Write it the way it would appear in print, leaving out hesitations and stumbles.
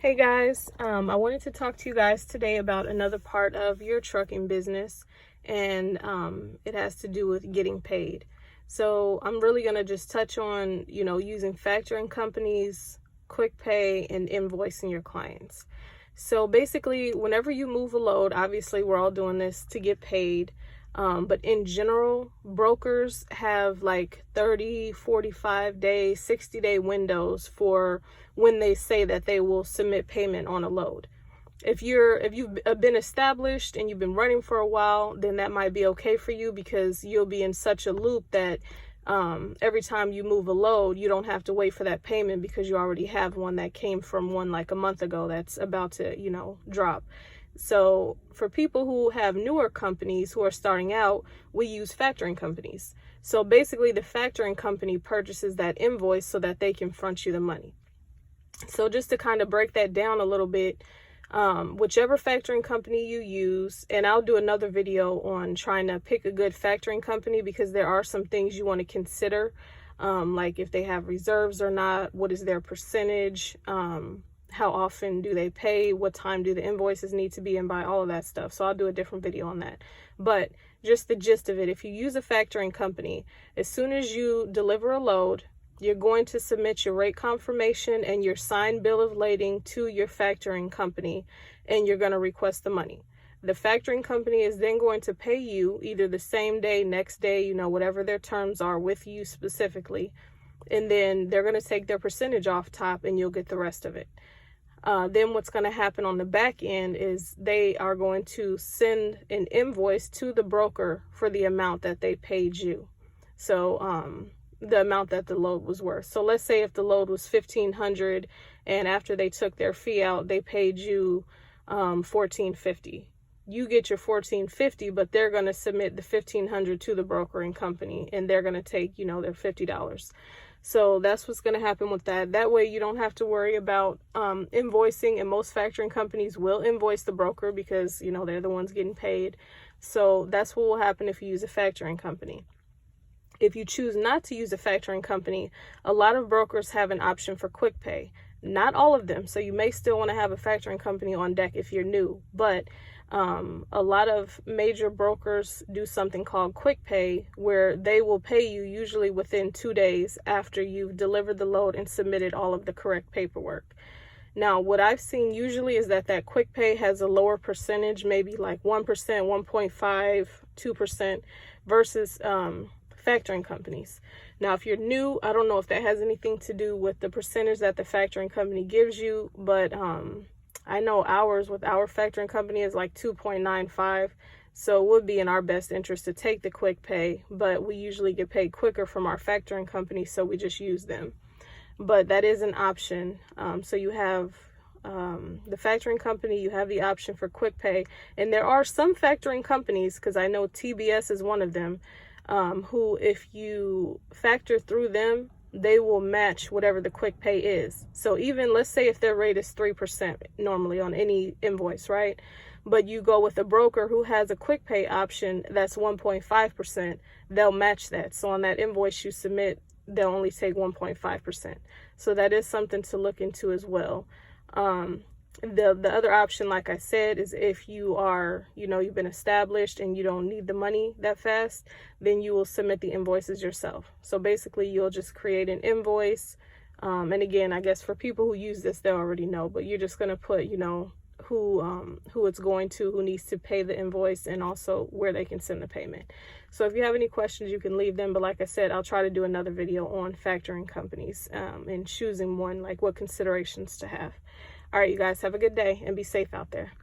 Hey guys, I wanted to talk to you guys today about another part of your trucking business, and it has to do with getting paid. So I'm really going to just touch on, using factoring companies, quick pay, and invoicing your clients. So basically, whenever you move a load, obviously we're all doing this to get paid. But in general, brokers have like 30, 45 days, 60-day windows for when they say that they will submit payment on a load. If you've been established and you've been running for a while, then that might be okay for you because you'll be in such a loop that every time you move a load, you don't have to wait for that payment because you already have one that came from one like a month ago that's about to, drop. So for people who have newer companies who are starting out, we use factoring companies. So basically the factoring company purchases that invoice so that they can front you the money. So just to kind of break that down a little bit, whichever factoring company you use, and I'll do another video on trying to pick a good factoring company because there are some things you want to consider, like if they have reserves or not, what is their percentage, how often do they pay, what time do the invoices need to be in by, all of that stuff. So I'll do a different video on that. But just the gist of it, if you use a factoring company, as soon as you deliver a load, you're going to submit your rate confirmation and your signed bill of lading to your factoring company, and you're going to request the money. The factoring company is then going to pay you either the same day, next day, whatever their terms are with you specifically. And then they're going to take their percentage off top and you'll get the rest of it. Then what's going to happen on the back end is they are going to send an invoice to the broker for the amount that they paid you. So the amount that the load was worth. So let's say if the load was $1,500 and after they took their fee out, they paid you $1,450. You get your $1,450, but they're going to submit the $1,500 to the brokering company and they're going to take, their $50. So that's what's going to happen with that. That way you don't have to worry about invoicing, and most factoring companies will invoice the broker because, they're the ones getting paid. So that's what will happen if you use a factoring company. If you choose not to use a factoring company, a lot of brokers have an option for quick pay. Not all of them. So you may still want to have a factoring company on deck if you're new, but a lot of major brokers do something called quick pay, where they will pay you usually within 2 days after you've delivered the load and submitted all of the correct paperwork. Now, what I've seen usually is that quick pay has a lower percentage, maybe like 1%, 1.5, 2% versus factoring companies. Now, if you're new, I don't know if that has anything to do with the percentage that the factoring company gives you, but I know ours with our factoring company is like 2.95, so it would be in our best interest to take the quick pay, but we usually get paid quicker from our factoring company, so we just use them. But that is an option. So you have the factoring company, you have the option for quick pay, and there are some factoring companies, because I know TBS is one of them, who if you factor through them, they will match whatever the quick pay is. So even let's say if their rate is 3% normally on any invoice, right? But you go with a broker who has a quick pay option that's 1.5%, they'll match that. So on that invoice you submit, they'll only take 1.5%. So that is something to look into as well. The other option, like I said, is if you are, you've been established and you don't need the money that fast, then you will submit the invoices yourself. So basically you'll just create an invoice. And again, I guess for people who use this, they already know, but you're just going to put, who it's going to, who needs to pay the invoice, and also where they can send the payment. So if you have any questions, you can leave them. But like I said, I'll try to do another video on factoring companies and choosing one, like what considerations to have. All right, you guys have a good day and be safe out there.